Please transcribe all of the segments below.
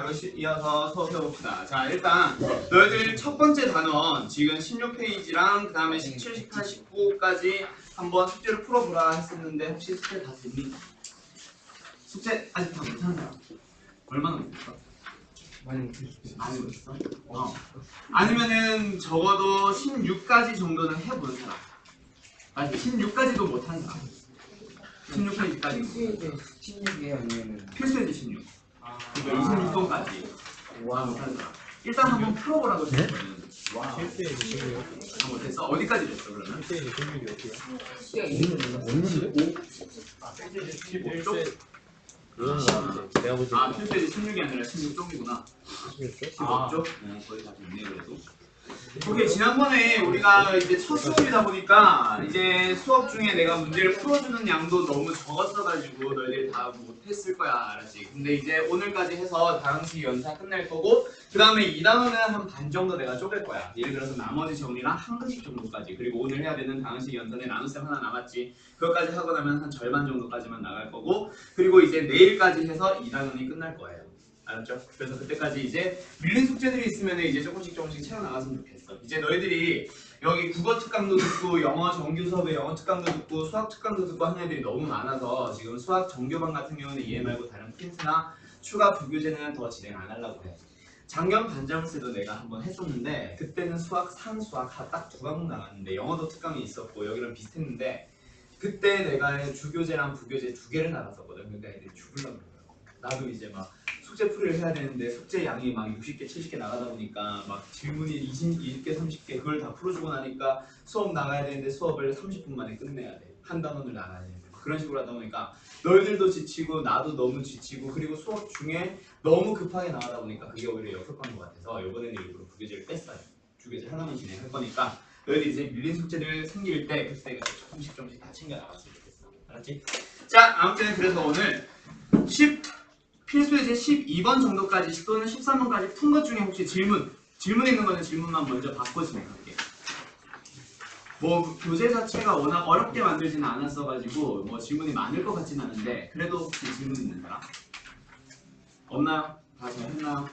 바로 이어서 수업해봅시다. 자, 일단 너희들 첫 번째 단원 지금 16페이지랑 그 다음에 17, 18, 19까지 한번 숙제를 풀어보라 했었는데 혹시 숙제 다 됐니? 숙제 아직 다 못하는 사람? 얼마나 못했어? 많이 못했어요. 많이 못했어? 아니면은 적어도 16까지 정도는 해보는 사람. 아니 16까지도 못한 사람. 16페이지까지 16이에요 아니면은 필수해지 16. 그러니까 26번까지 와 못한 사람. 일단 한번 풀어보라고 했거든. 와 실제 지금이요? 다 못했어? 어디까지 됐어 그러면? 실제 지금이 어디야? 시가 있는 15쪽? 이런 거 같은데 내가 볼 때. 아 필수해지 16이 아니라 16쪽이구나. 16쪽? 15쪽? 거의 다 됐네 그래도. 오케이, 지난번에 우리가 이제 첫 수업이다 보니까 이제 수업 중에 내가 문제를 풀어주는 양도 너무 적었어가지고 너희들이 다 못했을 거야, 알았지? 근데 이제 오늘까지 해서 다항식 연사 끝낼 거고 그 다음에 이 단원은 한 반 정도 내가 쪼갤 거야. 예를 들어서 나머지 정리랑 한 글씩 정도까지, 그리고 오늘 해야 되는 다항식 연산에 나눗셈 하나 남았지. 그것까지 하고 나면 한 절반 정도까지만 나갈 거고, 그리고 이제 내일까지 해서 이 단원이 끝날 거예요. 알았죠? 그래서 그때까지 이제 밀린 숙제들이 있으면 이제 조금씩 채워나갔으면 좋겠어. 이제 너희들이 여기 국어 특강도 듣고 영어 정규 수업에 영어 특강도 듣고 수학 특강도 듣고 하는 애들이 너무 많아서 지금 수학 정규반 같은 경우는 얘 말고 다른 퀸스나 추가 부교재는 더 진행 안 하려고 해. 작년 반자물쇠도 내가 한번 했었는데 그때는 수학, 상수학 딱 두 과목 나갔는데 영어도 특강이 있었고 여기랑 비슷했는데 그때 내가 주교재랑 부교재 두 개를 나갔었거든. 그러니까 애들이 죽으려고 그러더라고. 나도 이제 막 숙제 풀이를 해야 되는데 숙제 양이 막 60개, 70개 나가다 보니까 막 질문이 20개, 30개 그걸 다 풀어주고 나니까 수업 나가야 되는데 수업을 30분 만에 끝내야 돼. 한 단원을 나가야 돼. 그런 식으로 하다 보니까 너희들도 지치고 나도 너무 지치고 그리고 수업 중에 너무 급하게 나가다 보니까 그게 오히려 역효과인 것 같아서 이번에는 일부러 부교재를 뺐어요. 주교재 하나만 진행할 거니까 너희들이 이제 밀린 숙제들 생길 때 그때 조금씩 다 챙겨 나갔으면 좋겠어. 알았지? 자, 아무튼 그래서 오늘 필수예제 12번 정도까지 또는 13번까지 푼 것 중에 혹시 질문 있는 거는 질문만 먼저 받고 진행할게요. 뭐 교재 자체가 워낙 어렵게 만들지는 않았어가지고 뭐 질문이 많을 것 같진 않은데 그래도 혹시 질문 있는 사람? 없나요? 다 잘했나요?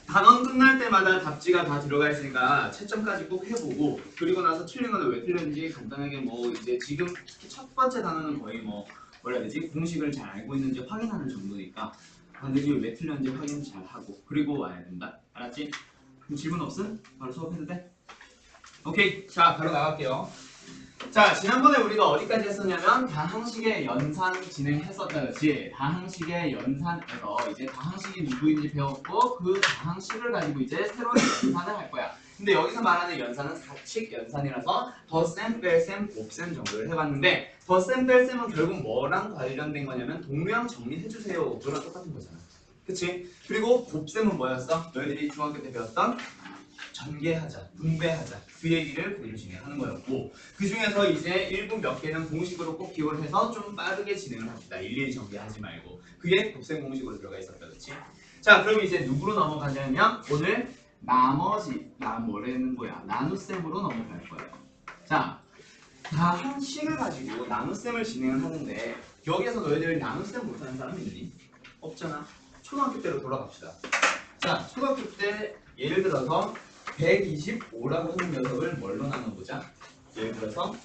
단원 끝날 때마다 답지가 다 들어가 있으니까 채점까지 꼭 해보고 그리고 나서 틀린 거는 왜 틀렸는지 간단하게 뭐 이제 지금 특히 첫 번째 단원은 거의 뭐 뭐라 해야 되지? 공식을 잘 알고 있는지 확인하는 정도니까 반드시 왜 틀렸는지 확인 잘 하고 그리고 와야 된다. 알았지? 그럼 질문 없음? 바로 수업해도 돼? 오케이, 자 바로 나갈게요. 자, 지난번에 우리가 어디까지 했었냐면 다항식의 연산 진행했었다, 그렇지? 다항식의 연산에서 이제 다항식이 누구인지 배웠고 그 다항식을 가지고 이제 새로운 연산을 할 거야. 근데 여기서 말하는 연산은 사칙 연산이라서 덧셈, 뺄셈, 곱셈 정도를 해봤는데 덧셈, 뺄셈은 결국 뭐랑 관련된 거냐면 동류항 정리해주세요 그거랑 똑같은 거잖아. 그치? 그리고 곱셈은 뭐였어? 너희들이 중학교 때 배웠던 전개하자, 분배하자 그 얘기를 그대로 진행하는 거였고 그 중에서 이제 일부 몇 개는 공식으로 꼭 기억을 해서 좀 빠르게 진행을 합시다. 일일이 정리하지 말고 그게 곱셈 공식으로 들어가 있었다, 그렇지? 자, 그럼 이제 누구로 넘어가냐면 오늘 뭐라는 거야? 나눗셈으로 넘어갈 거예요. 자, 다항식을 가지고 나눗셈을 진행을 하는데 여기에서 너희들 나눗셈 못하는 사람 있니? 없잖아. 초등학교 때로 돌아갑시다. 자, 초등학교 때 예를 들어서 125라고 하는 녀석을 뭘로 나눠보자. 예를 들어서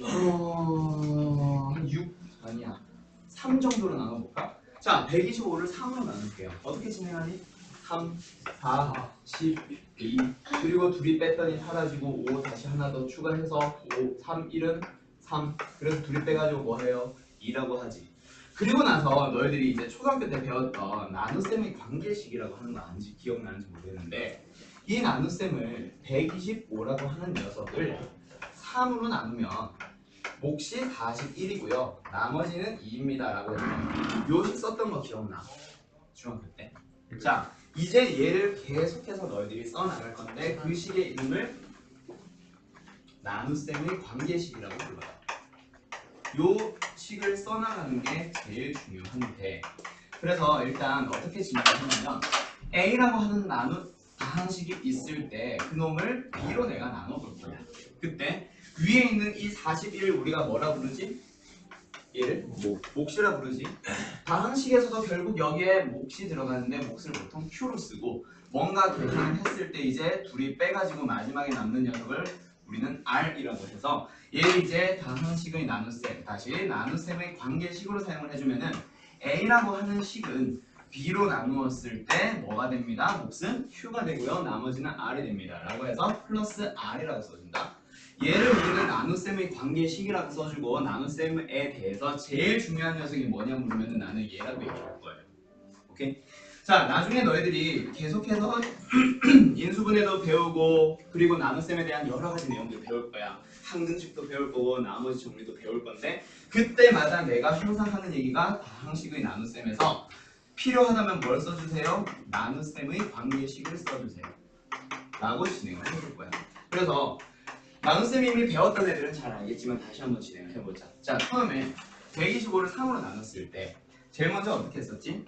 한 6, 아니야 3 정도로 나눠볼까? 자, 125를 3으로 나눌게요. 어떻게 진행하니? 3, 4, 12 그리고 둘이 뺐더니 사라지고 5 다시 하나 더 추가해서 5, 3, 1은 3 그래서 둘이 빼가지고 뭐해요? 2라고 하지. 그리고 나서 너희들이 이제 초등학교 때 배웠던 나눗셈의 관계식이라고 하는 거 아닌지 기억나는지 모르겠는데 이 나눗셈을 125라고 하는 녀석을 3으로 나누면 몫이 41이고요. 나머지는 2입니다 라고 해서 요식 썼던 거 기억나? 중학교 때. 자, 이제 얘를 계속해서 너희들이 써나갈 건데 그 식의 이름을 나눗셈의 관계식이라고 불러요. 요 식을 써나가는 게 제일 중요한데 그래서 일단 어떻게 진행하냐면 A라고 하는 다항식이 있을 때 그놈을 B로 내가 나눠볼 거야. 그때 위에 있는 이 41을 우리가 뭐라 부르지? 얘를 목. 몫이라 부르지. 다항식에서도 결국 여기에 몫이 들어가는데 몫을 보통 Q로 쓰고 뭔가 계산을 했을 때 이제 둘이 빼가지고 마지막에 남는 녀석을 우리는 R이라고 해서 얘를 이제 다항식의 나눗셈, 다시 나눗셈의 관계식으로 사용을 해주면은 A라고 하는 식은 B로 나누었을 때 뭐가 됩니다? 몫은 Q가 되고요. 나머지는 R이 됩니다. 라고 해서 플러스 R이라고 써준다. 얘를 우리는 나눗셈의 관계식이라고 써주고 나눗셈에 대해서 제일 중요한 녀석이 뭐냐 물으면 나는 얘라고 얘기할 거예요. 오케이? 자, 나중에 너희들이 계속해서 인수분해도 배우고 그리고 나눗셈에 대한 여러 가지 내용들 배울 거야. 항등식도 배울 거고 나머지 정리도 배울 건데 그때마다 내가 항상 하는 얘기가 다항식의 나눗셈에서 필요하다면 뭘 써주세요? 나눗셈의 관계식을 써주세요. 라고 진행을 해볼 거야. 그래서 나눗셈 이미 배웠던 애들은 잘 알겠지만 다시 한번 진행을 해보자. 자, 처음에 125를 3으로 나눴을 때 제일 먼저 어떻게 했었지?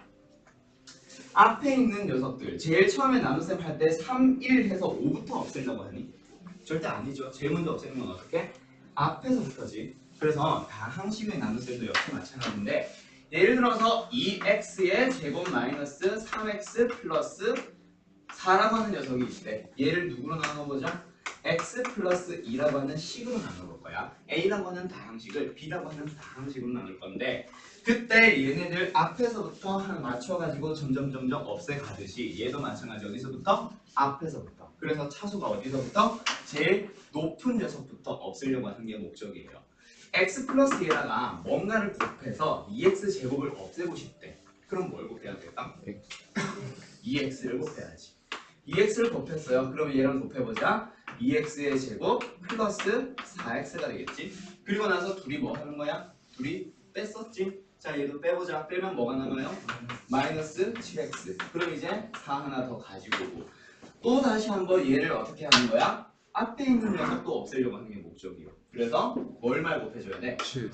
앞에 있는 녀석들 제일 처음에 나눗셈 할 때 3, 1 해서 5부터 없애려고 하니? 절대 아니죠. 제일 먼저 없애는 건 어떻게? 앞에서부터지. 그래서 다항식의 나눗셈도 역시 마찬가지인데 예를 들어서 2x의 제곱 마이너스 3x 플러스 4라고 하는 녀석이 있대. 얘를 누구로 나눠보자? x 플러스 2라고 하는 식으로 나눠볼 거야. a라고 하는 다항식을 b라고 하는 다항식으로 나눌 건데 그때 얘네들 앞에서부터 맞춰가지고 점점 없애가듯이 얘도 마찬가지. 어디서부터? 앞에서부터. 그래서 차수가 어디서부터? 제일 높은 녀석부터 없애려고 하는 게 목적이에요. x 플러스 얘다가 뭔가를 곱해서 2x 제곱을 없애고 싶대. 그럼 뭘 곱해야 될까? 2x를 곱해야지. 2x를 곱했어요. 그럼 얘랑 곱해보자. 2x의 제곱 플러스 4x가 되겠지. 그리고 나서 둘이 뭐 하는 거야? 둘이 뺐었지. 자, 얘도 빼보자. 빼면 뭐가 남아요? 마이너스 7x. 그럼 이제 4 하나 더 가지고 오고 또 다시 한번 얘를 어떻게 하는 거야? 앞에 있는 녀석도 없애려고 하는 게 목적이에요. 그래서 얼마 곱해줘야 돼? 7.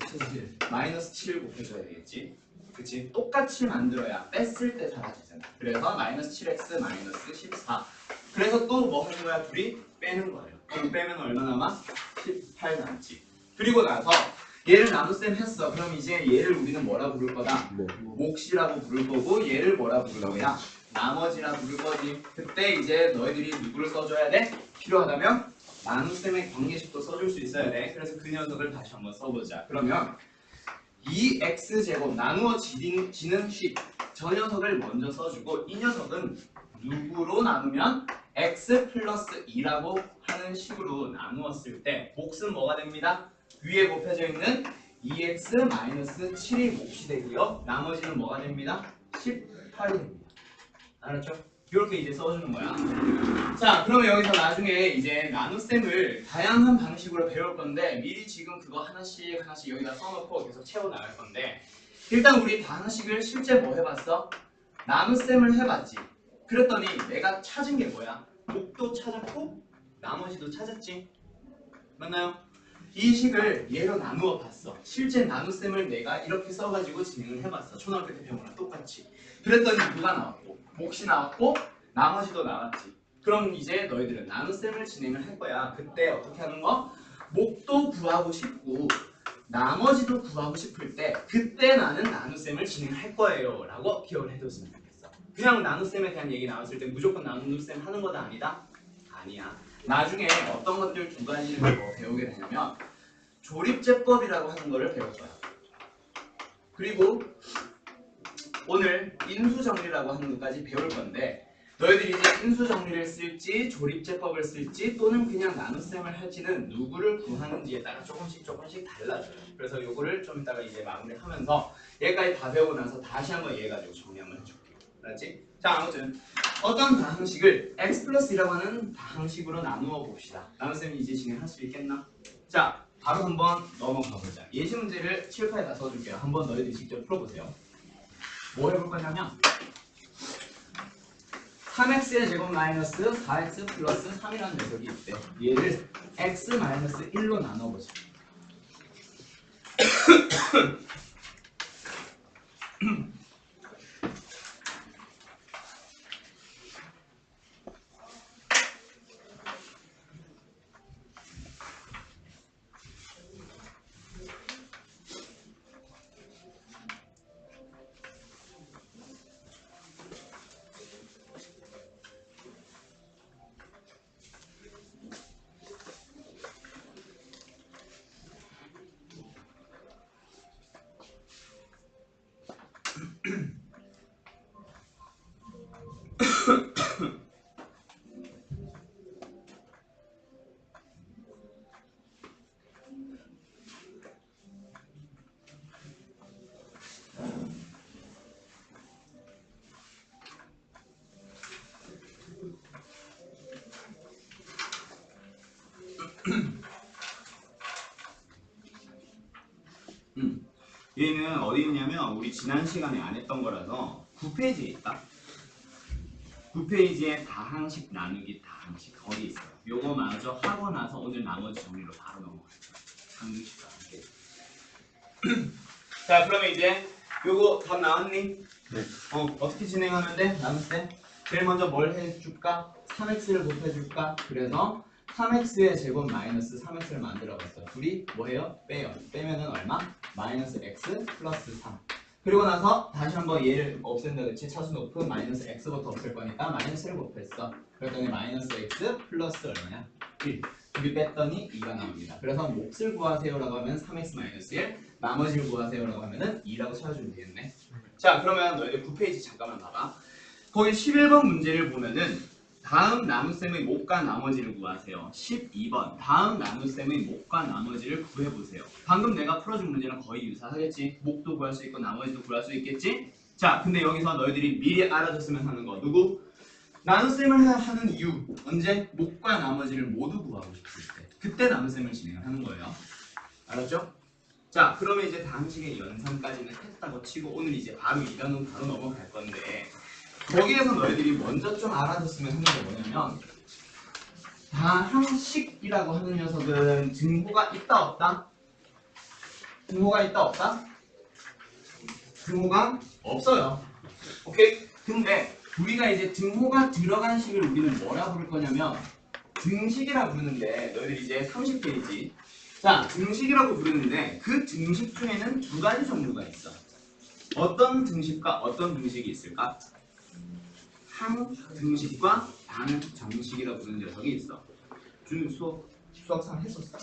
마이너스 7 곱해줘야 되겠지. 그치? 똑같이 만들어야 뺐을 때 사라지잖아. 그래서 마이너스 7x 마이너스 14. 그래서 또 뭐 하는 거야? 둘이 빼는 거예요. 그럼 빼면 얼마 남아? 18 남지. 그리고 나서 얘를 나눗셈 했어. 그럼 이제 얘를 우리는 뭐라 부를 거다? 몫이라고 부를 거고 얘를 뭐라 부를 거야? 나머지라 부를 거지. 그때 이제 너희들이 누구를 써줘야 돼? 필요하다면 나눗셈의 관계식도 써줄 수 있어야 돼. 그래서 그 녀석을 다시 한번 써보자. 그러면 2x제곱 나누어 지는 식 저 녀석을 먼저 써주고 이 녀석은 누구로 나누면 x 플러스 2라고 하는 식으로 나누었을 때 몫은 뭐가 됩니다? 위에 곱해져 있는 2x 마이너스 7이 몫이 되고요. 나머지는 뭐가 됩니다? 18이 됩니다. 알았죠? 이렇게 이제 써주는 거야. 자, 그러면 여기서 나중에 이제 나눗셈을 다양한 방식으로 배울 건데 미리 지금 그거 하나씩 여기다 써놓고 계속 채워 나갈 건데 일단 우리 다항식을 실제 뭐 해봤어? 나눗셈을 해봤지. 그랬더니 내가 찾은 게 뭐야? 몫도 찾았고 나머지도 찾았지. 맞나요? 이 식을 얘로 나누어 봤어. 실제 나눗셈을 내가 이렇게 써가지고 진행을 해봤어. 초등학교 때 배운 거랑 똑같이. 그랬더니 누가 나왔고 몫이 나왔고 나머지도 나왔지. 그럼 이제 너희들은 나눗셈을 진행을 할 거야. 그때 어떻게 하는 거? 몫도 구하고 싶고 나머지도 구하고 싶을 때 그때 나는 나눗셈을 진행할 거예요 라고 기억을 해뒀으면 좋겠어. 그냥 나눗셈에 대한 얘기 나왔을 때 무조건 나눗셈 하는 거다 아니다? 아니야. 나중에 어떤 것들 두 가지를 뭐 배우게 되냐면 조립제법이라고 하는 거를 배울 거야. 그리고 오늘 인수정리라고 하는 것까지 배울 건데 너희들이 이제 인수정리를 쓸지 조립제법을 쓸지 또는 그냥 나눗셈을 할지는 누구를 구하는지에 따라 조금씩 달라져요. 그래서 요거를 좀 이따가 이제 마무리하면서 얘까지 다 배우고 나서 다시 한번 얘 가지고 정리 한번 해줄게요. 알았지? 자, 아무튼 어떤 다항식을 x 플러스 2라고 하는 다항식으로 나누어 봅시다. 나눗셈이 이제 진행할 수 있겠나? 자, 바로 한번 넘어가 보자. 예시 문제를 칠판에 다 써줄게요. 한번 너희들이 직접 풀어보세요. 뭐 해볼 거냐면 3x의 제곱 마이너스 4x 플러스 3이라는 녀석이 있대. 얘를 x 마이너스 1로 나눠보자. 얘는 어디 있냐면 우리 지난 시간에 안 했던 거라서 9페이지에 있다. 9페이지에 다항식 나누기 다항식 거기 있어요. 요거 마저 하고 나서 오늘 나머지 정리로 바로 넘어갈 거예요. 상등식과 함께. 자, 그러면 이제 요거 답 나왔니? 네. 어떻게 진행하면 돼? 나눌 때? 제일 먼저 뭘 해줄까? 3x를 곱해줄까? 그래서 3x의 제곱 마이너스 3x를 만들어봤어. 둘이 뭐해요? 빼요. 빼면은 얼마? 마이너스 x 플러스 3. 그리고 나서 다시 한번 얘를 없앤다, 그치? 차수 높은 마이너스 x부터 없앨 거니까 마이너스를 곱했어. 그랬더니 마이너스 x 플러스 얼마야? 1. 둘이 뺐더니 2가 나옵니다. 그래서 몫을 구하세요라고 하면 3x 마이너스 1, 나머지를 구하세요라고 하면은 2라고 찾아주면 되겠네. 자, 그러면 너희들 9페이지 잠깐만 봐봐. 거기 11번 문제를 보면은 다음 나눗셈의 몫과 나머지를 구하세요. 12번 다음 나눗셈의 몫과 나머지를 구해보세요. 방금 내가 풀어준 문제랑 거의 유사하겠지. 몫도 구할 수 있고 나머지도 구할 수 있겠지. 자, 근데 여기서 너희들이 미리 알아줬으면 하는 거 누구? 나눗셈을 하는 이유. 언제? 몫과 나머지를 모두 구하고 싶을 때. 그때 나눗셈을 진행을 하는 거예요. 알았죠? 자, 그러면 이제 다항식의 연산까지는 했다고 치고 오늘 이제 바로 이단은 바로 넘어갈 건데 거기에서 너희들이 먼저 좀 알아뒀으면 하는 게 뭐냐면 다항식이라고 하는 녀석은 증호가 있다 없다? 증호가 있다 없다? 증호가 없어요. 오케이? 근데 우리가 이제 증호가 들어간 식을 우리는 뭐라 부를 거냐면 등식이라 부르는데 너희들이 이제 30페이지 자, 등식이라고 부르는데 그 등식 중에는 두 가지 종류가 있어. 어떤 등식과 어떤 등식이 있을까? 항등식과 방정식이라고 부르는 녀석이 있어. 준 수학상 했었어?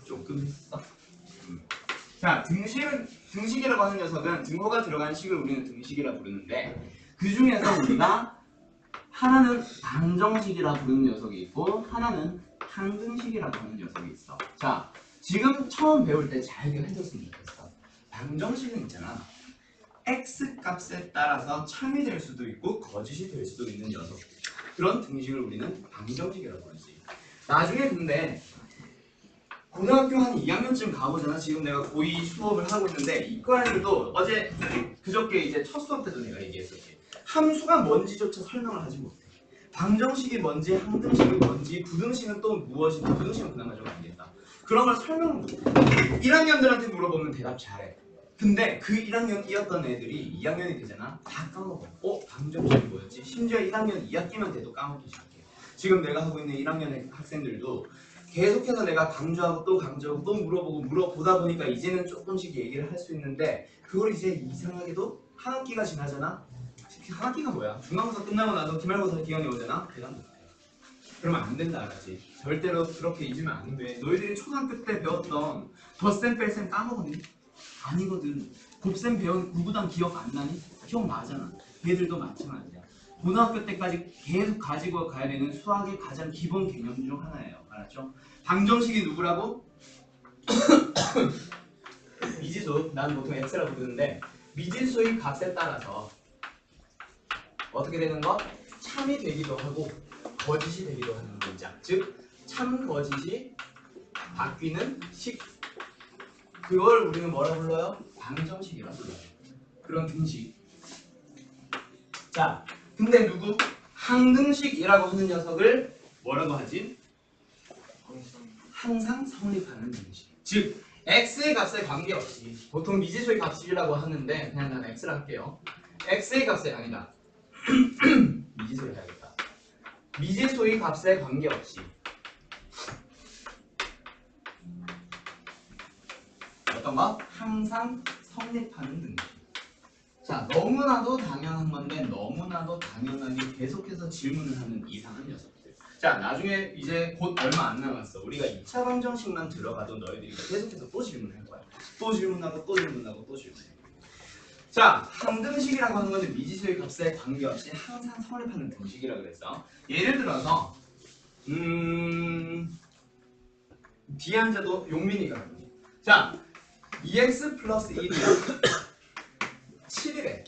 조금 했어. 자, 등식이라고 하는 녀석은 증호가 들어간 식을 우리는 등식이라 부르는데 그 중에서 우리가 하나는 방정식이라 부르는 녀석이 있고 하나는 항등식이라고 하는 녀석이 있어. 자, 지금 처음 배울 때 잘 해줬으면 좋겠어. 방정식은 있잖아. x 값에 따라서 참이 될 수도 있고 거짓이 될 수도 있는 녀석. 그런 등식을 우리는 방정식이라고 부르지. 나중에 근데 고등학교 한 2학년쯤 가보잖아. 지금 내가 고2 수업을 하고 있는데 이과 애들도 어제 그저께 이제 첫 수업 때도 내가 얘기했었지. 함수가 뭔지조차 설명을 하지 못해. 방정식이 뭔지, 항등식이 뭔지, 부등식은 또 무엇인지, 부등식은 그나마 좀 알겠다. 그런 걸 설명을 못해. 1학년들한테 물어보면 대답 잘해. 근데 그 1학년이었던 애들이 2학년이 되잖아. 다 까먹어. 방정식이 뭐였지? 심지어 1학년 2학기만 돼도 까먹기 시작해. 지금 내가 하고 있는 1학년의 학생들도 계속해서 내가 강조하고 또 강조하고 또 물어보다 보니까 이제는 조금씩 얘기를 할 수 있는데 그걸 이제 이상하게도 한 학기가 지나잖아. 한 학기가 뭐야? 중간고사 끝나고 나서 기말고사 기간이 오잖아. 대답 못해. 그러면 안 된다 알았지? 절대로 그렇게 잊으면 안 돼. 너희들이 초등학교 때 배웠던 덧셈 뺄셈 까먹었니? 아니거든. 곱셈 배운 구구단 기억 안 나니? 기억나잖아. 얘들도 마찬가지야. 고등학교 때까지 계속 가지고 가야 되는 수학의 가장 기본 개념 중 하나예요. 알았죠? 방정식이 누구라고? 미지수. 난 보통 x라고 부르는데 미지수의 값에 따라서 어떻게 되는 거? 참이 되기도 하고 거짓이 되기도 하는 문장. 즉 참 거짓이 바뀌는 식. 그걸 우리는 뭐라 불러요? 방정식이라 불러요. 그런 등식. 자, 근데 누구? 항등식이라고 하는 녀석을 뭐라고 하지? 항상 성립하는 등식. 즉 x의 값에 관계없이 보통 미지수의 값이라고 하는데 그냥 난 x를 할게요. x의 값에 아니다. 미지수를 해야겠다. 미지수의 값에 관계없이 어떤 거? 항상 성립하는 등식. 자, 너무나도 당연한 건데 너무나도 당연하게 계속해서 질문을 하는 이상한 녀석들. 자, 나중에 이제 곧 얼마 안 남았어. 우리가 2차 방정식만 들어가도 너희들이 계속해서 또 질문할 거야. 또 질문하고 또 질문하고 또 질문해. 자, 항등식이라고 하는 것은 미지수의 값에 관계없이 항상 성립하는 등식이라고 그랬어. 예를 들어서 뒤에 앉아도 용민이가 자, 2x 플러스 1이야. 7이래.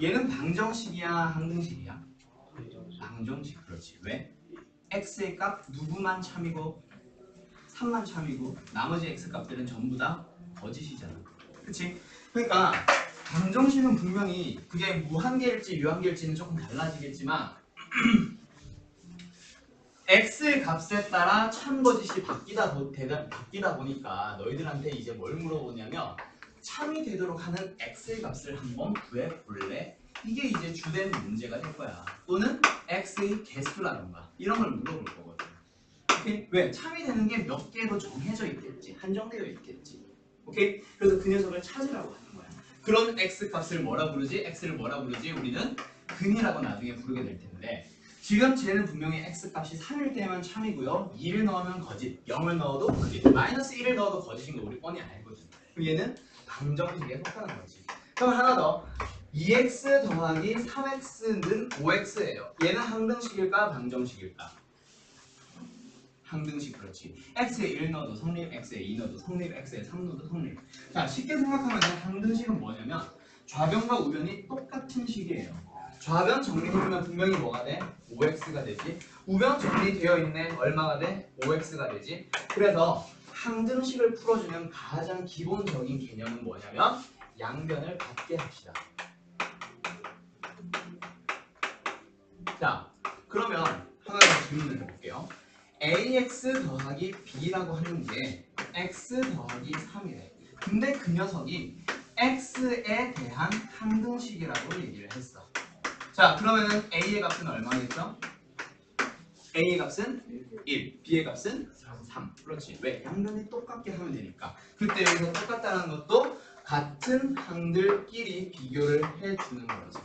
얘는 방정식이야, 항등식이야? 방정식. 그렇지. 왜? x의 값 누구만 참이고 3만 참이고 나머지 x 값들은 전부 다 거짓이잖아. 그치? 그러니까 방정식은 분명히 그게 무한계일지 유한계일지는 조금 달라지겠지만 x의 값에 따라 참거짓이 바뀌다 보니까 너희들한테 이제 뭘 물어보냐면 참이 되도록 하는 x의 값을 한번 구해볼래? 이게 이제 주된 문제가 될 거야. 또는 x의 개수라던가 이런 걸 물어볼 거거든. 오케이? 왜? 참이 되는 게 몇 개로 정해져 있겠지. 한정되어 있겠지. 오케이? 그래서 그 녀석을 찾으라고 하는 거야. 그런 x 값을 뭐라 부르지? x를 뭐라 부르지? 우리는 근이라고 나중에 부르게 될 텐데 지금 쟤는 분명히 x 값이 3일 때만 참이고요. 2를 넣으면 거짓, 0을 넣어도 거짓, 마이너스 1을 넣어도 거짓인 거 우리 뻔히 알거든. 그럼 얘는 방정식에 속하는 거지. 그럼 하나 더. 2x 더하기 3x는 5x예요. 얘는 항등식일까 방정식일까? 항등식. 그렇지. x에 1 넣어도 성립, x에 2 넣어도 성립, x에 3 넣어도 성립. 자, 쉽게 생각하면 항등식은 뭐냐면 좌변과 우변이 똑같은 식이에요. 좌변 정리해주면 분명히 뭐가 돼? 5x가 되지. 우변 정리되어 있네. 얼마가 돼? 5x가 되지. 그래서 항등식을 풀어주는 가장 기본적인 개념은 뭐냐면 양변을 같게 합시다. 자, 그러면 하나 더 질문을 해볼게요. ax 더하기 b라고 하는 게 x 더하기 3이래. 근데 그 녀석이 x에 대한 항등식이라고 얘기를 했어. 자, 그러면은 a의 값은 얼마겠죠? a의 값은 1, b의 값은 3. 그렇지. 왜? 양변이 똑같게 하면 되니까. 그때 여기서 똑같다는 것도 같은 항들끼리 비교를 해주는 거지.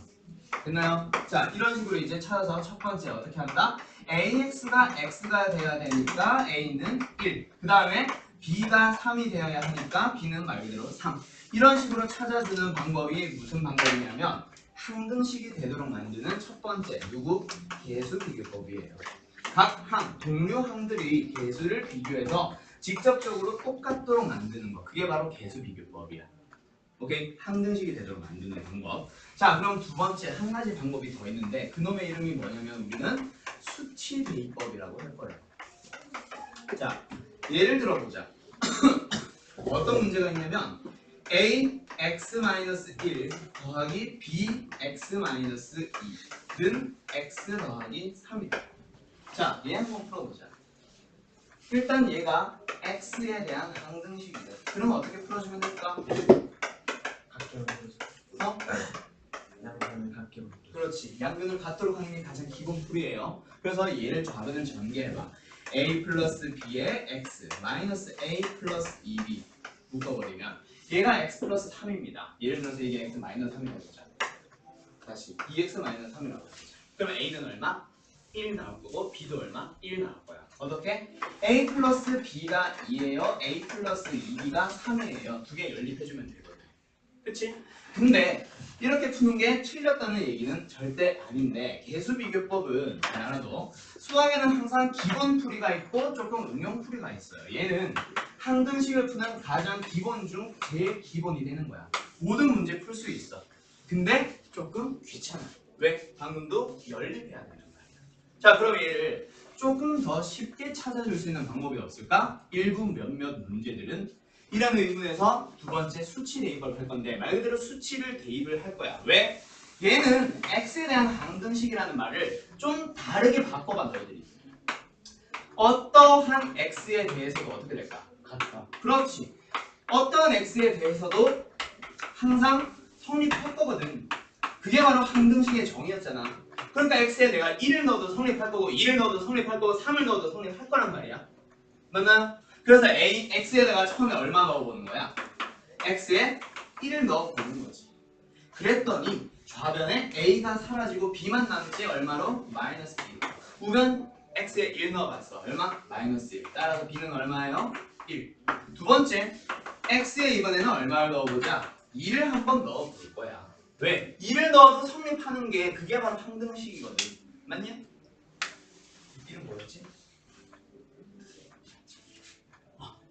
됐나요? 자, 이런 식으로 이제 찾아서 첫 번째 어떻게 한다? ax가 x가 돼야 되니까 a는 1. 그 다음에 b가 3이 되어야 하니까 b는 말 그대로 3. 이런 식으로 찾아주는 방법이 무슨 방법이냐면 항등식이 되도록 만드는 첫 번째 누구? 개수 비교법이에요. 각 항, 동료 항들이 개수를 비교해서 직접적으로 똑같도록 만드는 거. 그게 바로 개수 비교법이야. 오케이? 항등식이 되도록 만드는 방법. 자, 그럼 두 번째 한 가지 방법이 더 있는데 그놈의 이름이 뭐냐면 우리는 수치 대입법이라고 할 거예요. 자, 예를 들어보자. 어떤 문제가 있냐면 a x-1 더하기 b x-2는 x 더하기 3이다. 자, 얘 한번 풀어보자. 일단 얘가 x에 대한 항등식이다. 그럼 어떻게 풀어주면 될까? 양변을 같게 볼게요. 그렇지. 양변을 같도록 하는 게 가장 기본 풀이에요. 그래서 얘를 좌변을 전개해봐. a 플러스 b의 x 마이너스 a 플러스 2b 묶어버리면 얘가 x 플러스 3입니다. 예를 들어서 이게 x 마이너스 3이라고 보자. 다시 2x 마이너스 3이라고 보자. 그러면 a는 얼마? 1 나올 거고 b도 얼마? 1 나올 거야. 어떻게? a 플러스 b가 2예요. a 플러스 2b가 3이에요. 두 개 연립해주면 되거든. 그치? 근데 이렇게 푸는 게 틀렸다는 얘기는 절대 아닌데 개수 비교법은 잘 알아도 수학에는 항상 기본 풀이가 있고 조금 응용 풀이가 있어요. 얘는 항등식을 푸는 가장 기본 중 제일 기본이 되는 거야. 모든 문제 풀 수 있어. 근데 조금 귀찮아. 왜? 방금도 연립해야 되는 거야. 자, 그럼 얘를 조금 더 쉽게 찾아줄 수 있는 방법이 없을까? 일부 몇몇 문제들은 이런 의문에서 두 번째 수치 대입을 할 건데 말 그대로 수치를 대입을 할 거야. 왜? 얘는 x에 대한 항등식이라는 말을 좀 다르게 바꿔봐 너희들이. 어떠한 x에 대해서도 어떻게 될까? 같다. 그렇지. 어떠한 x에 대해서도 항상 성립할 거거든. 그게 바로 항등식의 정의였잖아. 그러니까 x에 내가 1을 넣어도 성립할 거고 2를 넣어도 성립할 거고 3을 넣어도 성립할 거란 말이야. 맞나요? 그래서 x에다가 처음에 얼마 넣어보는 거야? x에 1을 넣어보는 거지. 그랬더니 좌변에 a가 사라지고 b만 남지 얼마로? 마이너스 1. 우변 x에 1 넣어봤어. 얼마? 마이너스 1. 따라서 b는 얼마예요? 1. 두 번째, x에 이번에는 얼마를 넣어보자? 2를 한번 넣어볼 거야. 왜? 2를 넣어도 성립하는 게 그게 바로 항등식이거든. 맞냐? 이름 뭐였지?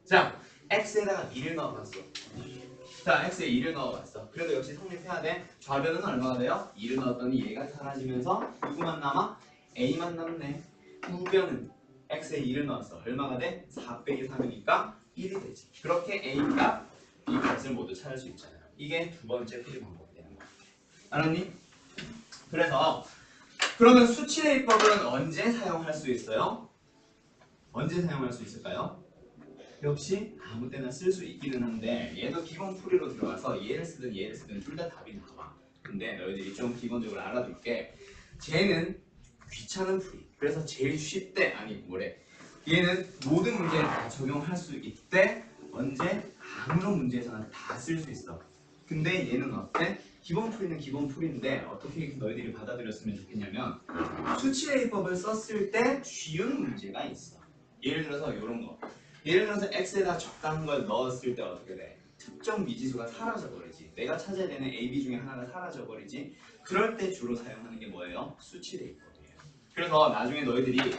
자, x에다가 2를 넣어봤어. 자, x에 2를 넣어봤어. 그래도 역시 성립해야 돼. 좌변은 얼마가 돼요? 2를 넣었더니 얘가 사라지면서 누구만 남아? a만 남네. 우변은 x에 1을 넣어서 얼마가 돼? 4 빼기 3이니까 1이 되지. 그렇게 a가 b 값을 모두 찾을 수 있잖아요. 이게 두 번째 풀이 방법이 되는 거야. 알았니? 그래서 그러면 수치대입법은 언제 사용할 수 있어요? 언제 사용할 수 있을까요? 역시 아무 때나 쓸 수 있기는 한데 얘도 기본 풀이로 들어가서 얘를 쓰든 둘 다 답이 나와. 근데 너희들이 좀 기본적으로 알아둘 게 쟤는 귀찮은 풀이. 그래서 제일 쉽대. 아니 뭐래. 얘는 모든 문제에 다 적용할 수 있대. 언제? 아무런 문제에서나 다 쓸 수 있어. 근데 얘는 어때? 기본 풀이는 기본 풀인데 어떻게 너희들이 받아들였으면 좋겠냐면 수치대입법을 썼을 때 쉬운 문제가 있어. 예를 들어서 이런 거. 예를 들어서 x에다 적당한 걸 넣었을 때 어떻게 돼? 특정 미지수가 사라져버리지. 내가 찾아야 되는 a, b 중에 하나가 사라져버리지. 그럴 때 주로 사용하는 게 뭐예요? 수치대입법이에요. 그래서 나중에 너희들이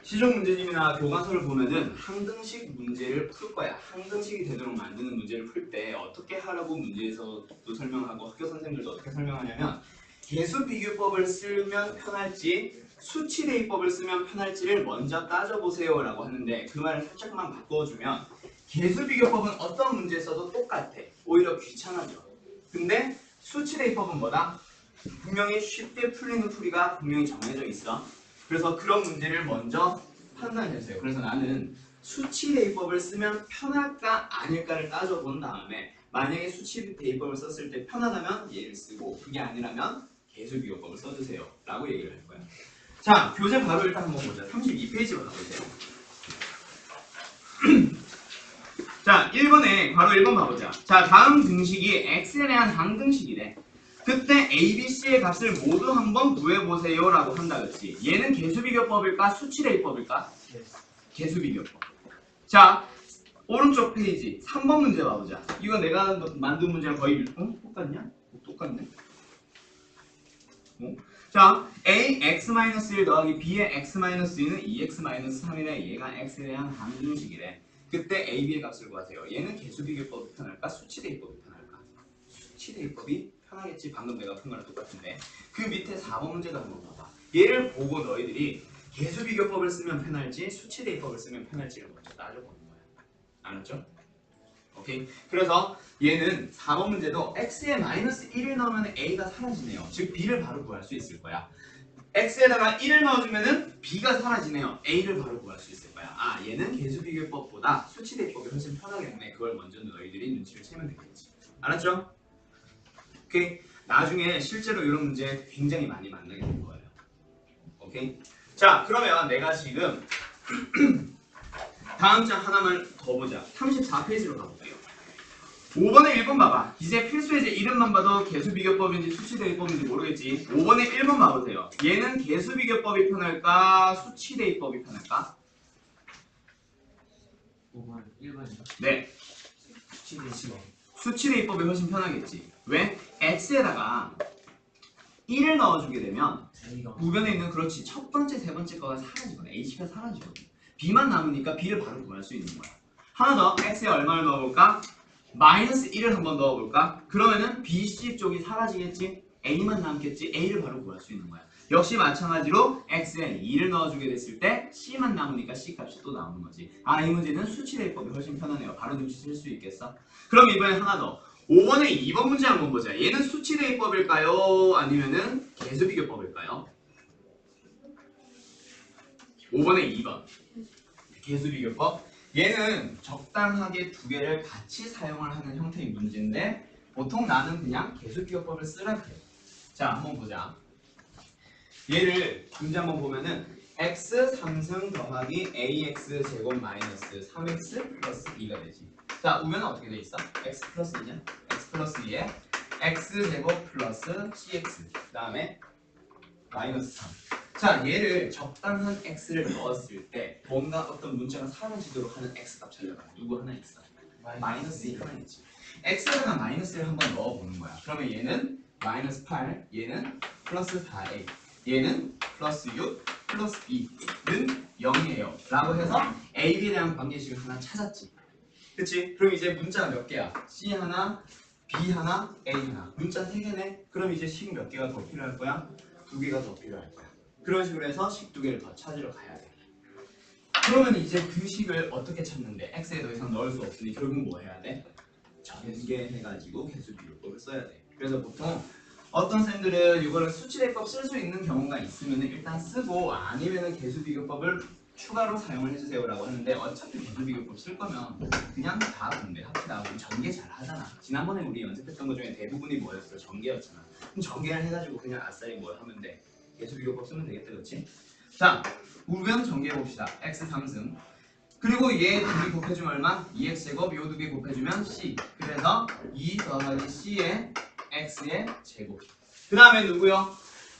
시중 문제집이나 교과서를 보면은 항등식 문제를 풀 거야. 항등식이 되도록 만드는 문제를 풀 때 어떻게 하라고 문제에서도 설명하고 학교 선생님들도 어떻게 설명하냐면 계수비교법을 쓰면 편할지 수치대입법을 쓰면 편할지를 먼저 따져보세요 라고 하는데 그 말을 살짝만 바꿔주면 계수비교법은 어떤 문제에 써도 똑같아. 오히려 귀찮아져. 근데 수치대입법은 뭐다? 분명히 쉽게 풀리는 풀이가 분명히 정해져 있어. 그래서 그런 문제를 먼저 판단해주세요. 그래서 나는 수치대입법을 쓰면 편할까 아닐까를 따져본 다음에 만약에 수치대입법을 썼을 때 편하다면 얘를 쓰고 그게 아니라면 계수비교법을 써주세요 라고 얘기를 할 거야. 자, 교재 바로 일단 한번 보자. 32페이지로 가보세요. 자, 1번에 바로 1번 봐보자. 자, 다음 등식이 x에 대한 항등식이래. 그때 a, b, c의 값을 모두 한번 구해보세요 라고 한다 그렇지. 얘는 계수비교법일까 수치대입법일까? 계수비교법. 자, 오른쪽 페이지 3번 문제 봐보자. 이거 내가 만든 문제랑 거의 똑같냐? 똑같네. 자, a x-1 더하기 b의 x-2는 2x-3이래. 얘가 x에 대한 항등식이래. 그때 a, b의 값을 구하세요. 얘는 계수비교법이 편할까? 수치대입법이 편할까? 수치대입법이 편하겠지. 방금 내가 푼 거랑 똑같은데. 그 밑에 4번 문제도 한번 봐봐. 얘를 보고 너희들이 계수비교법을 쓰면 편할지 수치대입법을 쓰면 편할지를 먼저 따져보는 거야. 알았죠? 오케이. 그래서 얘는 4번 문제도 x에 마이너스 1을 넣으면 a가 사라지네요. 즉 b를 바로 구할 수 있을 거야. x에다가 1을 넣어주면은 b가 사라지네요. a를 바로 구할 수 있을 거야. 아, 얘는 계수비교법보다 수치대입법이 훨씬 편하겠네. 그걸 먼저 너희들이 눈치를 채면 되겠지. 알았죠? 오케이. 나중에 실제로 이런 문제 굉장히 많이 만나게 될 거예요. 오케이. 자, 그러면 내가 지금 다음 장 하나만 더 보자. 34페이지로 가볼게요. 5번에 1번 봐봐. 이제 필수예제 이름만 봐도 계수비교법인지 수치대입법인지 모르겠지. 5번에 1번 봐보세요. 얘는 계수비교법이 편할까? 수치대입법이 편할까? 5번 1번이요. 네. 수치대입법. 수치대입법이 훨씬 편하겠지. 왜? x에다가 1을 넣어주게 되면 A가 우변에 있는 그렇지 첫 번째, 세 번째 거가 사라지거든. a씨가 사라지거든. b만 남으니까 b를 바로 구할 수 있는 거야. 하나 더 x에 얼마를 넣어볼까? 마이너스 1을 한번 넣어볼까? 그러면은 bc 쪽이 사라지겠지? a만 남겠지? a를 바로 구할 수 있는 거야. 역시 마찬가지로 x에 2를 넣어주게 됐을 때 c만 남으니까 c 값이 또 나오는 거지. 아, 이 문제는 수치대입법이 훨씬 편하네요. 바로 눈치챌 수 있겠어? 그럼 이번에 하나 더. 5번에 2번 문제 한번 보자. 얘는 수치대입법일까요? 아니면은 계수비교법일까요? 5번에 2번. 계수비교법. 얘는 적당하게 두 개를 같이 사용을 하는 형태의 문제인데 보통 나는 그냥 계수비교법을 쓰라 그래. 자, 한번 보자. 얘를 문제 한번 보면은 x 3승 더하기 ax 제곱 마이너스 3x 플러스 2가 되지. 자, 우변은 어떻게 돼 있어? x 플러스 2냐? x 플러스 2에 x 제곱 플러스 cx 그 다음에 마이너스 3. 자, 얘를 적당한 x를 넣었을 때 뭔가 어떤 문자가 사라지도록 하는 x 값 찾아봐. 누구 하나 있어? 마이너스 2 하나 있지. x에다가 마이너스 1을 한번 넣어보는 거야. 그러면 얘는 마이너스 8, 얘는 플러스 4a, 얘는 플러스 6, 플러스 2는 0이에요 라고 해서 a, b에 대한 관계식을 하나 찾았지. 그치? 그럼 이제 문자가 몇 개야? c 하나, b 하나, a 하나. 문자 3개네? 그럼 이제 식 몇 개가 더 필요할 거야? 2개가 더 필요할 거야. 그런 식으로 해서 식 두 개를 더 찾으러 가야 돼. 그러면 이제 그 식을 어떻게 찾는데? x에 더 이상 넣을 수 없으니 결국 뭐 해야 돼? 전개해가지고 개수비교법을 써야 돼. 그래서 보통 어떤 쌤들은 이거를 수치대법 쓸 수 있는 경우가 있으면 일단 쓰고 아니면은 개수비교법을 추가로 사용을 해주세요라고 하는데 어차피 개수비교법 쓸 거면 그냥 다 공부합시다. 우리 전개 잘 하잖아. 지난번에 우리 연습했던 것 중에 대부분이 뭐였어? 전개였잖아. 그럼 전개를 해가지고 그냥 아싸리 뭘 하면 돼? 개수비교법 쓰면 되겠다, 그렇지? 자, 우변 전개해 봅시다. x 3승. 그리고 얘 두 개 곱해주면 얼마? 2x제곱 요 두 개 곱해주면 c. 그래서 2 더하기 c의 x의 제곱. 그 다음에 누구요?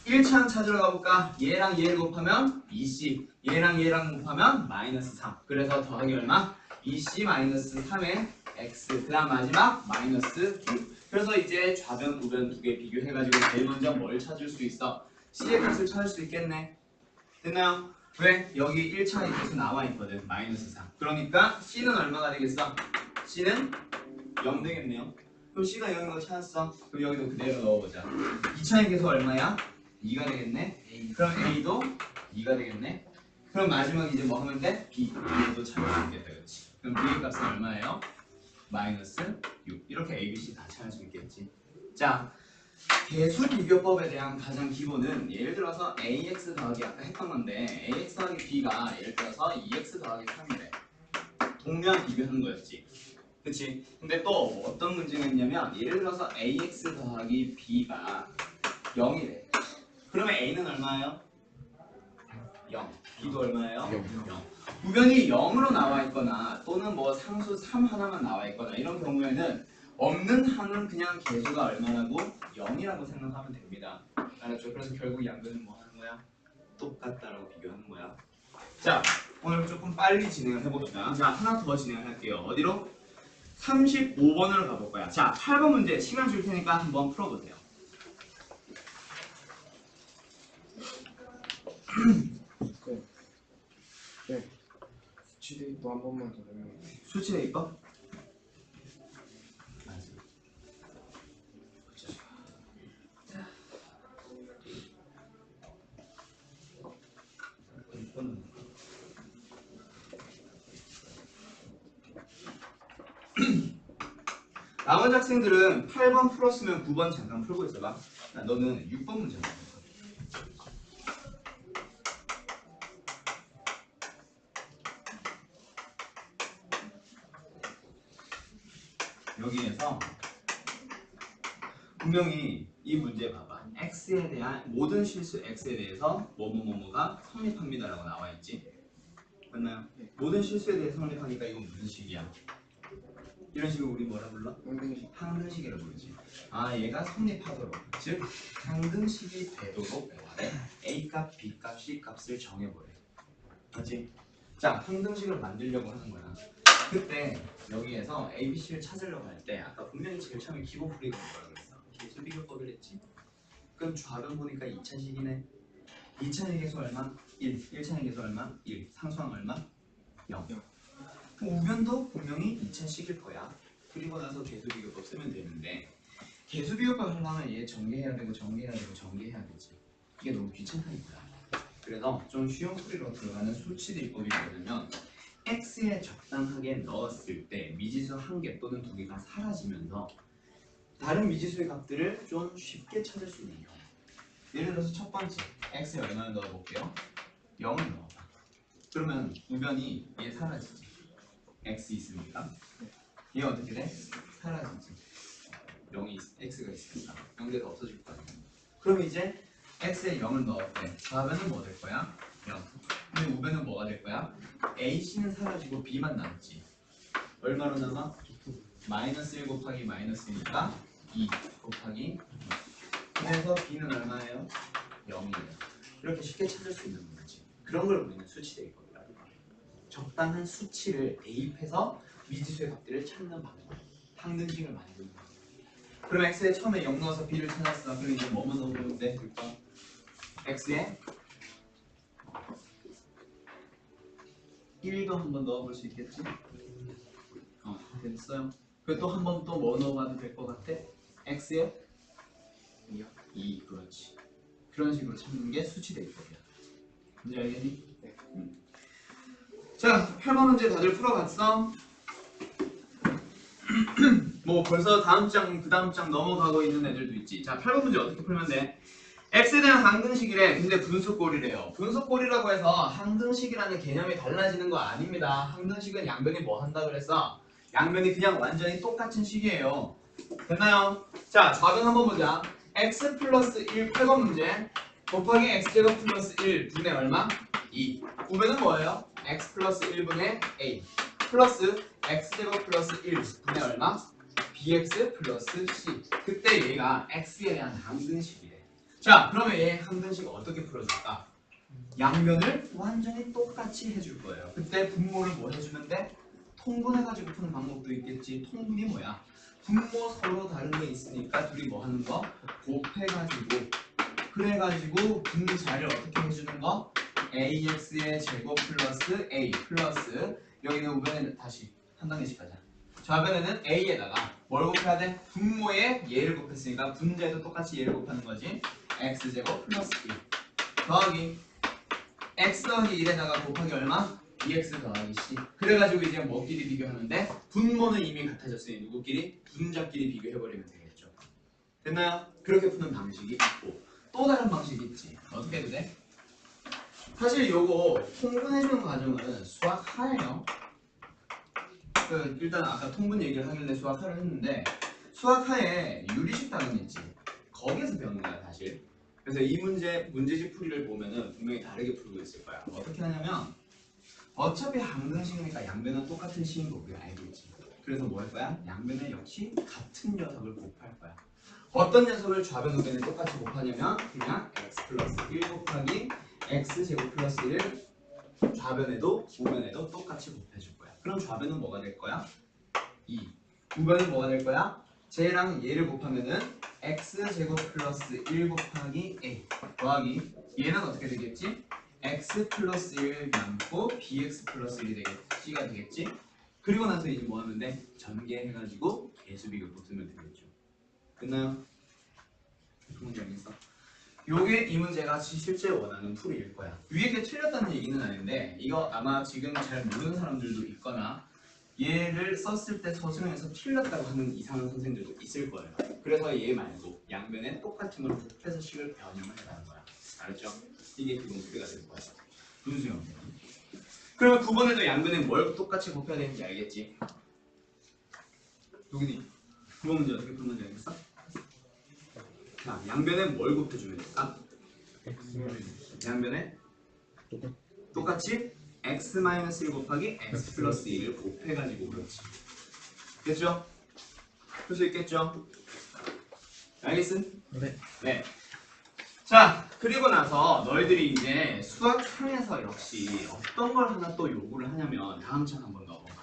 1차항 찾으러 가볼까? 얘랑 얘를 곱하면 2c. 얘랑 얘랑 곱하면 마이너스 3. 그래서 더하기 얼마? 2c 마이너스 3의 x. 그 다음 마지막 마이너스 6. 그래서 이제 좌변, 우변 두 개 비교해가지고 제일 먼저 뭘 찾을 수 있어? c의 값을 찾을 수 있겠네. 됐나요? 왜? 여기 1차의 계수 나와 있거든. 마이너스 3. 그러니까 C는 얼마가 되겠어? C는 0 되겠네요. 그럼 C가 0인 거 찾았어. 그럼 여기도 그대로 넣어보자. 2차의 계수 얼마야? 2가 되겠네. 그럼 A도 2가 되겠네. 그럼 마지막 이제 뭐 하면 돼? B. B도 찾을 수 있겠다. 그렇지? 그럼 B의 값은 얼마예요? 마이너스 6. 이렇게 A, B, C 다 찾을 수 있겠지. 자, 개수 비교법에 대한 가장 기본은 예를 들어서 ax 더하기 아까 했던 건데 ax 더하기 b가 예를 들어서 2x 더하기 3이래. 동면 비교하는 거였지. 그치? 근데 또 어떤 문제가 있냐면 예를 들어서 ax 더하기 b가 0이래. 그러면 a는 얼마예요? 0. b도 얼마예요? 0. 우변이 0으로 나와 있거나 또는 뭐 상수 3 하나만 나와 있거나 이런 경우에는 없는 항은 그냥 개수가 얼마라고? 0이라고 생각하면 됩니다. 알았죠? 그래서 결국 양변은 뭐 하는 거야? 똑같다라고 비교하는 거야. 자, 오늘 조금 빨리 진행을 해봅시다. 자, 하나 더 진행을 할게요. 어디로? 35번으로 가볼 거야. 자, 8번 문제 시간 줄 테니까 한번 풀어보세요. 네. 수치대입도 한 번만 더 설명해. 수치대입법? 나머지 학생들은 8번 풀었으면 9번 잠깐 풀고 있어봐. 너는 6번 문제 봐. 여기에서 분명히 이 문제 봐봐. x에 대한 모든 실수 x에 대해서 뭐뭐뭐뭐가 성립합니다라고 나와 있지. 맞나요? 네. 모든 실수에 대해서 성립하니까 이건 무슨 식이야? 이런 식을 우리 뭐라 불러? 항등식. 항등식이라고 부르지. 아, 얘가 성립하도록, 즉 항등식이 되도록 뭐하래? A 값, B 값, C 값을 정해보래. 맞지? 자, 항등식을 만들려고 하는 거야. 그때 여기에서 A, B, C를 찾으려고 할 때 아까 분명히 제일 처음에 기본풀이가 뭐라고 그랬어? 개수비교법을 했지? 그럼 좌변 보니까 2차식이네. 2차의 계수 얼마? 1. 1차의 계수 얼마? 1. 상수항 얼마? 0. 우변도 분명히 2차식일 거야. 그리고 나서 개수비교법 쓰면 되는데 개수비교법 하려면 얘 전개해야 되고 전개해야 되고 전개해야 되지. 이게 너무 귀찮다니까. 그래서 좀 쉬운 풀이로 들어가는 수치대입법이 뭐냐면 x에 적당하게 넣었을 때 미지수 한 개 또는 두 개가 사라지면서 다른 미지수의 값들을 좀 쉽게 찾을 수 있는 경우. 예를 들어서 첫 번째 x에 얼마를 넣어볼게요. 0을 넣어봐. 그러면 우변이 얘 사라지지. x 있으니까 얘 어떻게 돼? 사라지지. 0이 x가 있으니까 0대가 없어질 거 아니야. 그럼 이제 x에 0을 넣었대. 좌변은 뭐 될 거야? 0. 근데 우변은 뭐가 될 거야? AC는 사라지고 B만 남지. 얼마로 남아? 마이너스 1 곱하기 마이너스니까 2 곱하기 2. 그래서 B는 얼마예요? 0이에요. 이렇게 쉽게 찾을 수 있는 거지. 그런 걸 우리는 수치대입법이라고 해요. 적당한 수치를 대입해서 미지수의 값들을 찾는 방법. 항등식을 만드는 방법. 그럼 x에 처음에 0 넣어서 b를 찾았어. 그럼 이제 뭐만 넣어보면 돼? 그러니까 x에 1도 한번 넣어볼 수 있겠지? 됐어요. 그리고 또 한 번 또 뭐 넣어봐도 될 것 같아? x에 2. 그렇지. 그런 식으로 찾는 게 수치대입법이야. 이제 알겠니? 자, 8번 문제 다들 풀어봤어? 뭐 벌써 다음 장, 그 다음 장 넘어가고 있는 애들도 있지. 자, 8번 문제 어떻게 풀면 돼? x에 대한 항등식이래. 근데 분수꼴이래요. 분수꼴이라고 해서 항등식이라는 개념이 달라지는 거 아닙니다. 항등식은 양변이 뭐 한다 그랬어? 양변이 그냥 완전히 똑같은 식이에요. 됐나요? 자, 좌변 한번 보자. x 플러스 1 8번 문제 곱하기 x제곱 플러스 1 분의 얼마? 2. 우변은 뭐예요? x 플러스 1분의 a 플러스 x제곱 플러스 1 분의 얼마? bx 플러스 c. 그때 얘가 x에 대한 항등식이래. 자, 그러면 얘 항등식 어떻게 풀어줄까? 양변을 완전히 똑같이 해줄 거예요. 그때 분모를 뭐 해주면 돼? 통분해가지고 푸는 방법도 있겠지. 통분이 뭐야? 분모 서로 다른 게 있으니까 둘이 뭐 하는 거? 곱해가지고 그래가지고 분자를 어떻게 해주는 거? ax의 제곱 플러스 a 플러스 여기는 우변에 다시 한 단계씩 가자. 좌변에는 a에다가 뭘 곱해야 돼? 분모에 얘를 곱했으니까 분자에도 똑같이 얘를 곱하는 거지. x제곱 플러스 1 더하기 x 더하기 1에다가 곱하기 얼마? 2x 더하기 c. 그래가지고 이제 뭐끼리 비교하는데 분모는 이미 같아졌으니 누구끼리? 분자끼리 비교해버리면 되겠죠. 됐나요? 그렇게 푸는 방식이 있고 또 다른 방식이 있지. 어떻게 해도 돼? 사실 요거 통분해주는 과정은 수학 하예요. 일단 아까 통분 얘기를 하길래 수학 하를 했는데 수학 하에 유리식 단원 있지. 거기에서 배우는 거야 사실. 그래서 이 문제집 풀이를 보면은 분명히 다르게 풀고 있을 거야. 어떻게 하냐면 어차피 항등식이니까 양변은 똑같은 식인 거 우리가 알고 있지. 그래서 뭐 할 거야? 양변에 역시 같은 녀석을 곱할 거야. 어떤 녀석을 좌변 우변에 똑같이 곱하냐면 그냥 x 플러스 1 곱하기 x 제곱 플러스 1을 좌변에도 우변에도 똑같이 곱해줄 거야. 그럼 좌변은 뭐가 될 거야? 2. 우변은 뭐가 될 거야? 쟤랑 얘를 곱하면은 x 제곱 플러스 1 곱하기 a 더하기 얘는 어떻게 되겠지? x 플러스 1 남고 bx 플러스 1이 c가 되겠지? 그리고 나서 이제 뭐 하면 돼? 전개해가지고 개수비교 붙으면 되겠죠. 끝나요? 문제 알겠어? 요게 이 문제가 실제 원하는 풀이일 거야. 위에 게 틀렸다는 얘기는 아닌데 이거 아마 지금 잘 모르는 사람들도 있거나 얘를 썼을 때 서술형에서 틀렸다고 하는 이상한 선생들도 있을 거예요. 그래서 얘 말고 양변에 똑같은 걸 곱해서 식을 변형을 해라는 거야. 알았죠? 이게 기본 풀이가 될 거야. 분수형. 그러면 9번에도 양변에 뭘 똑같이 곱해야 되는지 알겠지? 여기니 9번 문제 어떻게 푸는지 알겠어? 자, 양변에 뭘 곱해주면 될까? 양변에 똑같이 x-1 곱하기 x 플러스 1을 곱해가지고 그렇지. 됐죠? 풀 수 있겠죠? 알겠음? 네. 네. 자, 그리고 나서 너희들이 이제 수학상에서 역시 어떤 걸 하나 또 요구를 하냐면 다음 장 한번 넘어가.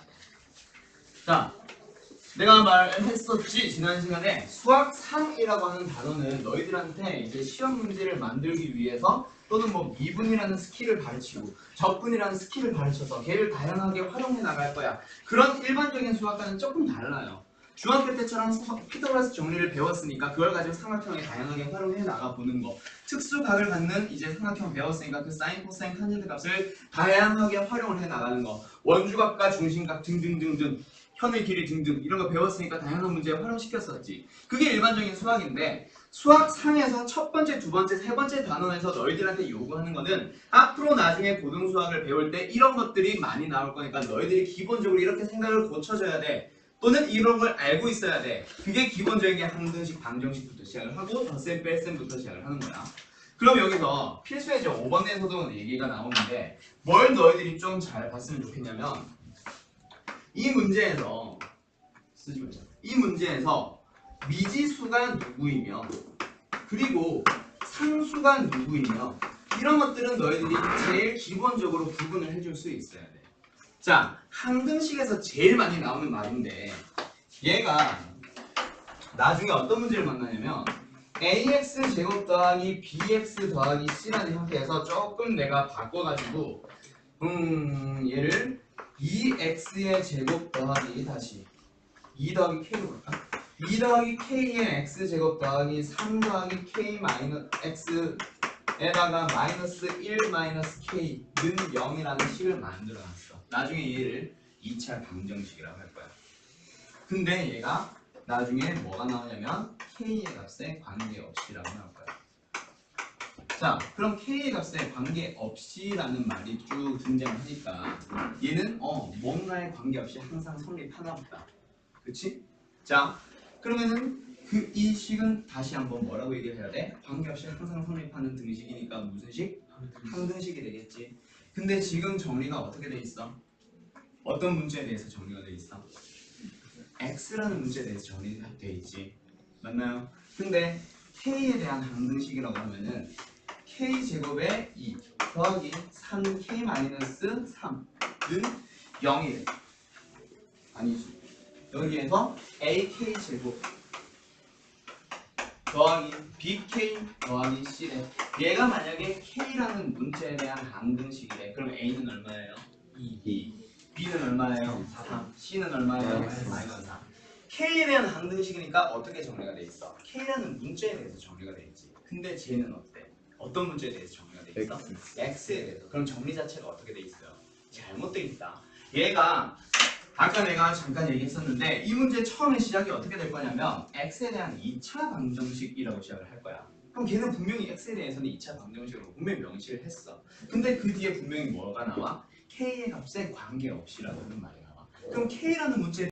자, 내가 말했었지 지난 시간에 수학상이라고 하는 단어는 너희들한테 이제 시험 문제를 만들기 위해서 또는 뭐 미분이라는 스킬을 가르치고 적분이라는 스킬을 가르쳐서 걔를 다양하게 활용해 나갈 거야. 그런 일반적인 수학과는 조금 달라요. 중학교 때처럼 피타고라스 정리를 배웠으니까 그걸 가지고 삼각형에 다양하게 활용해 나가 보는 거. 특수각을 갖는 이제 삼각형 배웠으니까 그 사인, 코사인, 탄젠트 값을 다양하게 활용을 해 나가는 거. 원주각과 중심각 등등등등. 현의 길이 등등 이런 거 배웠으니까 다양한 문제에 활용시켰었지. 그게 일반적인 수학인데 수학상에서 첫 번째, 두 번째, 세 번째 단원에서 너희들한테 요구하는 거는 앞으로 나중에 고등수학을 배울 때 이런 것들이 많이 나올 거니까 너희들이 기본적으로 이렇게 생각을 고쳐줘야 돼. 또는 이런 걸 알고 있어야 돼. 그게 기본적인 게 항등식, 방정식부터 시작을 하고 덧셈, 뺄셈부터 시작을 하는 거야. 그럼 여기서 필수예죠. 5번에서도 얘기가 나오는데 뭘 너희들이 좀 잘 봤으면 좋겠냐면 이 문제에서 쓰지 말자. 이 문제에서 미지수가 누구이며 그리고 상수가 누구이며 이런 것들은 너희들이 제일 기본적으로 구분을 해줄 수 있어야 돼. 자, 항등식에서 제일 많이 나오는 말인데 얘가 나중에 어떤 문제를 만나냐면 ax 제곱 더하기 bx 더하기 c라는 형태에서 조금 내가 바꿔가지고 얘를 2x의 제곱 더하기 다시 2 더하기 k로 볼까? 2 더하기 k의 x 제곱 더하기 3 더하기 k 마이너스 x 에다가 마이너스 1 마이너스 k는 0이라는 식을 만들어놨어. 나중에 얘를 2차 방정식이라고 할 거야. 근데 얘가 나중에 뭐가 나오냐면 k의 값에 관계없이라고 나올 거야. 자, 그럼 k의 값에 관계없이라는 말이 쭉 등장하니까 얘는 뭔가에 관계없이 항상 성립하나 보다. 그치? 자, 그러면은 이 식은 다시 한번 뭐라고 얘기해야 돼? 관계없이 항상 성립하는 등식이니까 무슨 식? 항등식이 되겠지. 근데 지금 정리가 어떻게 돼 있어? 어떤 문제에 대해서 정리가 돼 있어? x라는 문제에 대해서 정리가 돼 있지. 맞나요? 근데 k에 대한 항등식이라고 하면은 k제곱에 2 더하기 3k-3는 0이래. 아니지. 여기에서 ak제곱 더하기 bk 더하기 c래. 얘가 만약에 k라는 문자에 대한 항등식이래. 그럼 a는 얼마예요? 2. b는 얼마예요? 3. c는 얼마예요? 마이너스 3. k에 대한 항등식이니까 어떻게 정리가 돼 있어? k라는 문자에 대해서 정리가 돼 있지. 근데 쟤는 어때? 어떤 문제에 대해서 정리가 돼 있어? x에 대해서. 그럼 정리 자체가 어떻게 돼 있어요? 잘못돼 있다. 얘가 아까 내가 잠깐 얘기했었는데 이 문제 처음에 시작이 어떻게 될 거냐면 x에 대한 2차 방정식이라고 시작을 할 거야. 그럼 걔는 분명히 x에 대해서는 2차 방정식으로 분명히 명시를 했어. 근데 그 뒤에 분명히 뭐가 나와? k의 값에 관계없이라는 말이 나와. 그럼 k라는 문제